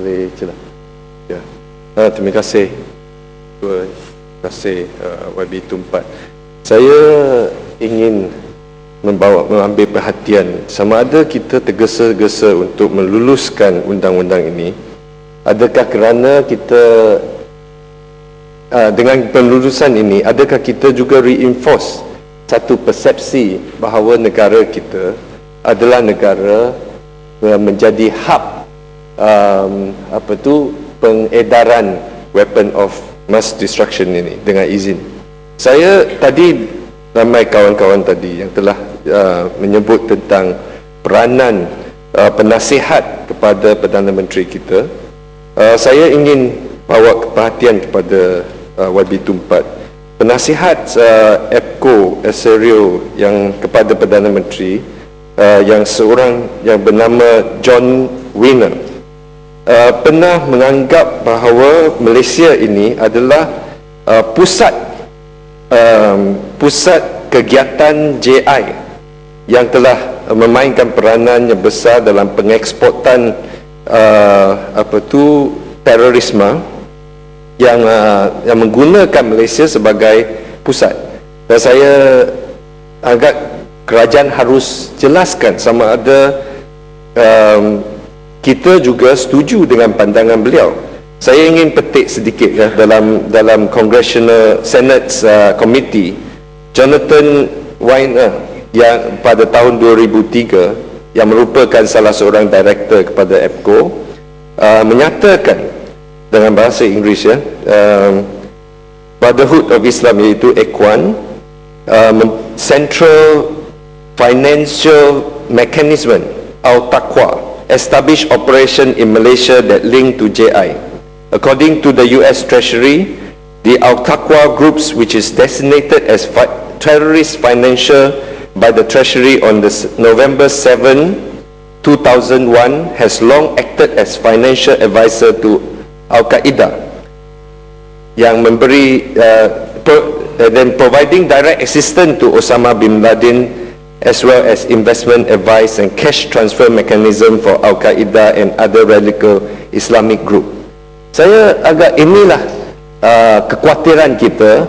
Boleh jelas. Ya. Terima kasih. Terima kasih YB Tumpat. Saya ingin mengambil perhatian sama ada kita tergesa-gesa untuk meluluskan undang-undang ini. Adakah kerana kita dengan penlulusan ini, adakah kita juga reinforce satu persepsi bahawa negara kita adalah negara menjadi hub pengedaran weapon of mass destruction ini dengan izin. Saya tadi, ramai kawan-kawan tadi yang telah menyebut tentang peranan penasihat kepada Perdana Menteri kita. Saya ingin bawa perhatian kepada YB Tumpat. Penasihat EPCO Serio yang kepada Perdana Menteri yang seorang yang bernama John Wiener pernah menganggap bahawa Malaysia ini adalah pusat kegiatan JI yang telah memainkan peranan yang besar dalam pengeksportan terorisme yang menggunakan Malaysia sebagai pusat. Dan saya agak kerajaan harus jelaskan sama ada kita juga setuju dengan pandangan beliau. Saya ingin petik sedikit ya, dalam Congressional Senate Committee, Jonathan Weiner yang pada tahun 2003 yang merupakan salah seorang director kepada EPCO menyatakan dengan bahasa Inggeris ya, Brotherhood of Islam iaitu Ikhwan, Central Financial Mechanism Al-Taqwa establish operation in Malaysia that link to JI. According to the US Treasury, the Al-Taqwa groups, which is designated as terrorist financial by the Treasury on November 7, 2001, has long acted as financial advisor to Al-Qaeda, yang memberi then providing direct assistance to Osama bin Laden, as well as investment advice and cash transfer mechanism for Al-Qaeda and other radical Islamic group. Saya agak inilah kekhawatiran kita.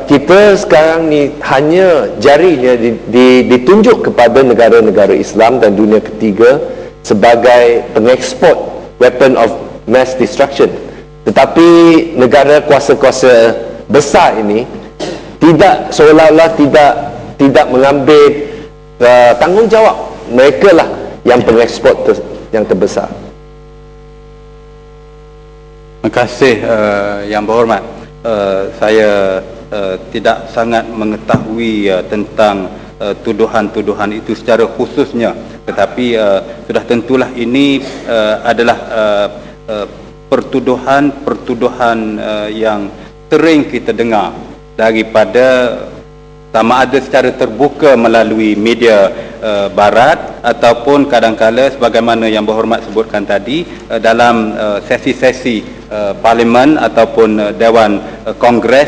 Kita sekarang ni hanya jarinya ditunjuk kepada negara-negara Islam dan dunia ketiga sebagai pengeksport weapon of mass destruction. Tetapi negara kuasa-kuasa besar ini tidak, seolah-olah tidak mengambil tanggungjawab. Mereka lah yang pengeksport yang terbesar. Terima kasih Yang Berhormat. Saya tidak sangat mengetahui tentang tuduhan-tuduhan itu secara khususnya, tetapi sudah tentulah ini adalah pertuduhan yang sering kita dengar daripada sama ada secara terbuka melalui media barat ataupun kadang-kala sebagaimana Yang Berhormat sebutkan tadi dalam sesi-sesi parlimen ataupun Dewan Kongres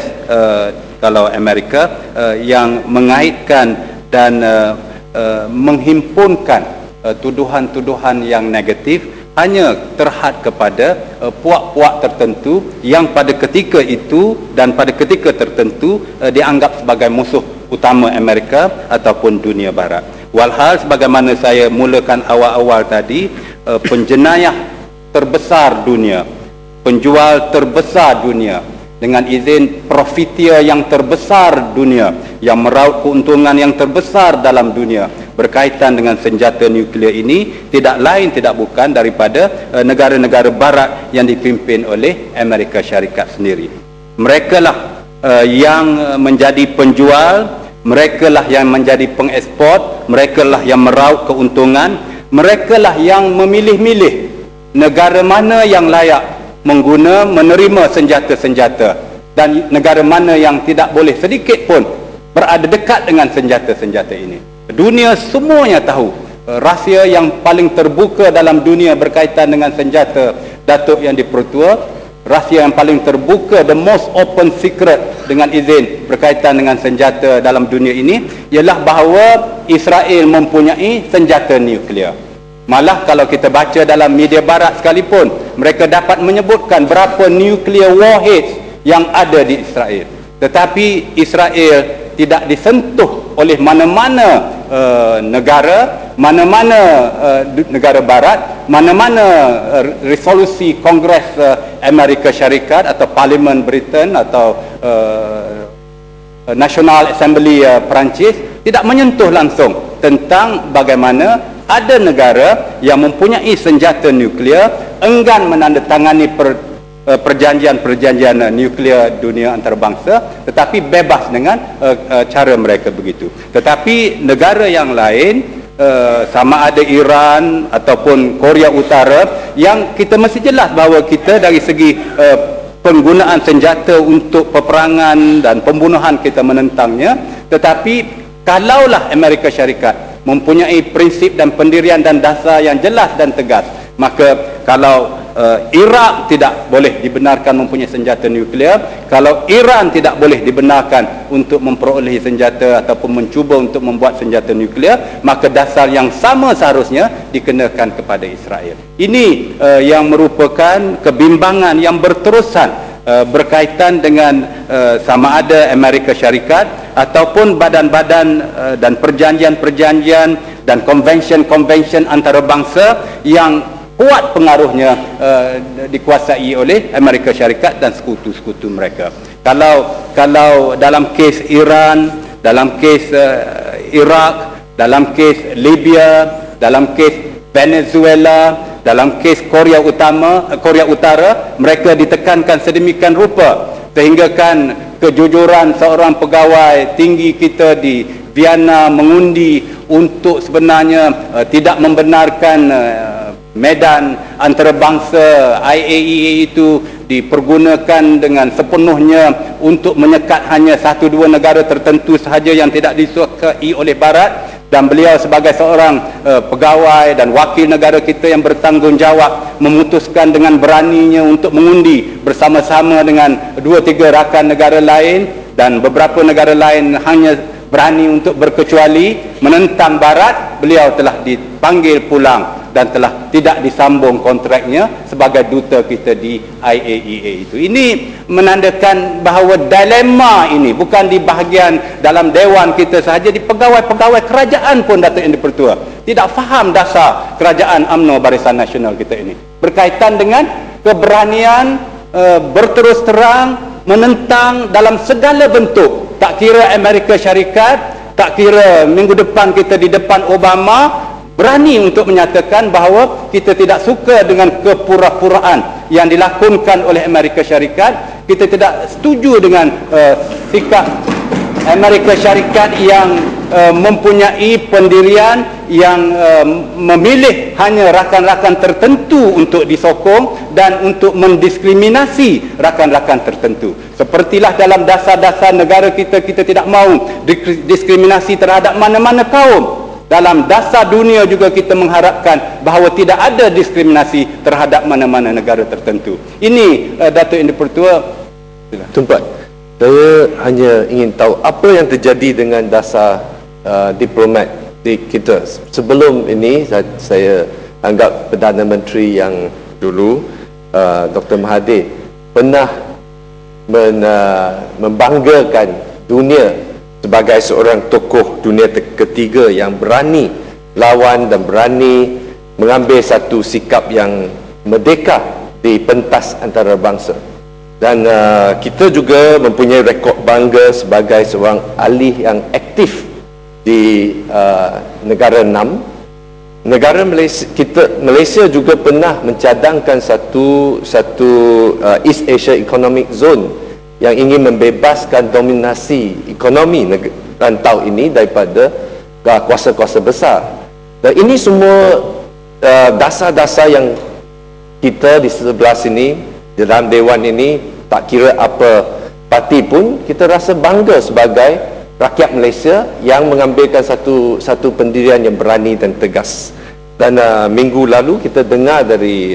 kalau Amerika yang mengaitkan dan menghimpunkan tuduhan-tuduhan yang negatif hanya terhad kepada puak-puak tertentu yang pada ketika itu dan pada ketika tertentu dianggap sebagai musuh utama Amerika ataupun dunia barat. Walhal sebagaimana saya mulakan awal-awal tadi, penjenayah terbesar dunia, penjual terbesar dunia, dengan izin profiteer yang terbesar dunia, yang meraup keuntungan yang terbesar dalam dunia berkaitan dengan senjata nuklear ini tidak lain tidak bukan daripada negara-negara barat yang dipimpin oleh Amerika Syarikat sendiri. Mereka lah yang menjadi penjual, mereka lah yang menjadi pengeksport, mereka lah yang meraup keuntungan, mereka lah yang memilih-milih negara mana yang layak menerima senjata-senjata dan negara mana yang tidak boleh sedikit pun berada dekat dengan senjata-senjata ini. Dunia semuanya tahu rahsia yang paling terbuka dalam dunia berkaitan dengan senjata Datuk Yang di-Pertua, rahsia yang paling terbuka, the most open secret dengan izin berkaitan dengan senjata dalam dunia ini ialah bahawa Israel mempunyai senjata nuklear. Malah kalau kita baca dalam media barat sekalipun, mereka dapat menyebutkan berapa nuclear warheads yang ada di Israel. Tetapi Israel tidak disentuh oleh mana-mana negara, mana-mana negara barat, mana-mana resolusi Kongres Amerika Syarikat atau Parlimen Britain atau National Assembly Perancis tidak menyentuh langsung tentang bagaimana ada negara yang mempunyai senjata nuklear enggan menandatangani perjanjian nuklear dunia antarabangsa, tetapi bebas dengan cara mereka begitu. Tetapi negara yang lain, sama ada Iran ataupun Korea Utara, yang kita mesti jelas bahawa kita dari segi penggunaan senjata untuk peperangan dan pembunuhan kita menentangnya, tetapi kalaulah Amerika Syarikat mempunyai prinsip dan pendirian dan dasar yang jelas dan tegas, maka kalau Iraq tidak boleh dibenarkan mempunyai senjata nuklear, kalau Iran tidak boleh dibenarkan untuk memperolehi senjata ataupun mencuba untuk membuat senjata nuklear, maka dasar yang sama seharusnya dikenakan kepada Israel. Ini yang merupakan kebimbangan yang berterusan berkaitan dengan sama ada Amerika Syarikat ataupun badan-badan dan perjanjian-perjanjian dan konvensyen-konvensyen antarabangsa yang kuat pengaruhnya dikuasai oleh Amerika Syarikat dan sekutu-sekutu mereka. Kalau dalam kes Iran, dalam kes Iraq, dalam kes Libya, dalam kes Venezuela, dalam kes Korea Utara, mereka ditekankan sedemikian rupa sehingga kan kejujuran seorang pegawai tinggi kita di Vienna mengundi untuk sebenarnya tidak membenarkan medan antarabangsa IAEA itu dipergunakan dengan sepenuhnya untuk menyekat hanya 1-2 negara tertentu sahaja yang tidak disukai oleh Barat. Dan beliau sebagai seorang pegawai dan wakil negara kita yang bertanggungjawab memutuskan dengan beraninya untuk mengundi bersama-sama dengan 2-3 rakan negara lain, dan beberapa negara lain hanya berani untuk berkecuali menentang Barat. Beliau telah dipanggil pulang dan telah tidak disambung kontraknya sebagai duta kita di IAEA itu. Ini menandakan bahawa dilema ini bukan di bahagian dalam dewan kita sahaja, di pegawai-pegawai kerajaan pun Datuk Yang di-Pertua tidak faham dasar kerajaan UMNO Barisan Nasional kita ini berkaitan dengan keberanian berterus terang menentang dalam segala bentuk. Tak kira Amerika Syarikat, tak kira minggu depan kita di depan Obama, berani untuk menyatakan bahawa kita tidak suka dengan kepura-puraan yang dilakukan oleh Amerika Syarikat. Kita tidak setuju dengan sikap Amerika Syarikat yang mempunyai pendirian yang memilih hanya rakan-rakan tertentu untuk disokong dan untuk mendiskriminasi rakan-rakan tertentu. Sepertilah dalam dasar-dasar negara kita, kita tidak mahu diskriminasi terhadap mana-mana kaum. Dalam dasar dunia juga kita mengharapkan bahawa tidak ada diskriminasi terhadap mana-mana negara tertentu. Ini Datuk Yang di-Pertua. Tumpat, saya hanya ingin tahu apa yang terjadi dengan dasar diplomat di kita. Sebelum ini saya anggap Perdana Menteri yang dulu, Dr. Mahathir, pernah membanggakan dunia sebagai seorang tokoh dunia ketiga yang berani lawan dan berani mengambil satu sikap yang merdeka di pentas antarabangsa. Dan kita juga mempunyai rekod bangga sebagai seorang ahli yang aktif di negara 6. Negara Malaysia juga pernah mencadangkan satu East Asia Economic Zone yang ingin membebaskan dominasi ekonomi rantau ini daripada kuasa-kuasa besar. Dan ini semua dasar-dasar yang kita di sebelah sini, di dalam Dewan ini, tak kira apa parti pun, kita rasa bangga sebagai rakyat Malaysia yang mengambilkan satu pendirian yang berani dan tegas. Dan minggu lalu kita dengar dari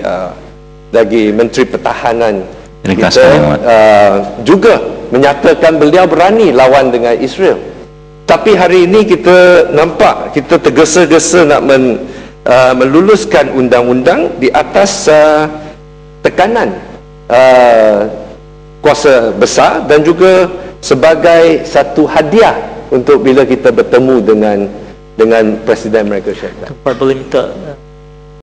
Menteri Pertahanan kita juga menyatakan beliau berani lawan dengan Israel. Tapi hari ini kita nampak, kita tergesa-gesa nak meluluskan undang-undang di atas tekanan kuasa besar dan juga sebagai satu hadiah untuk bila kita bertemu dengan Presiden Amerika Syarikat. Boleh minta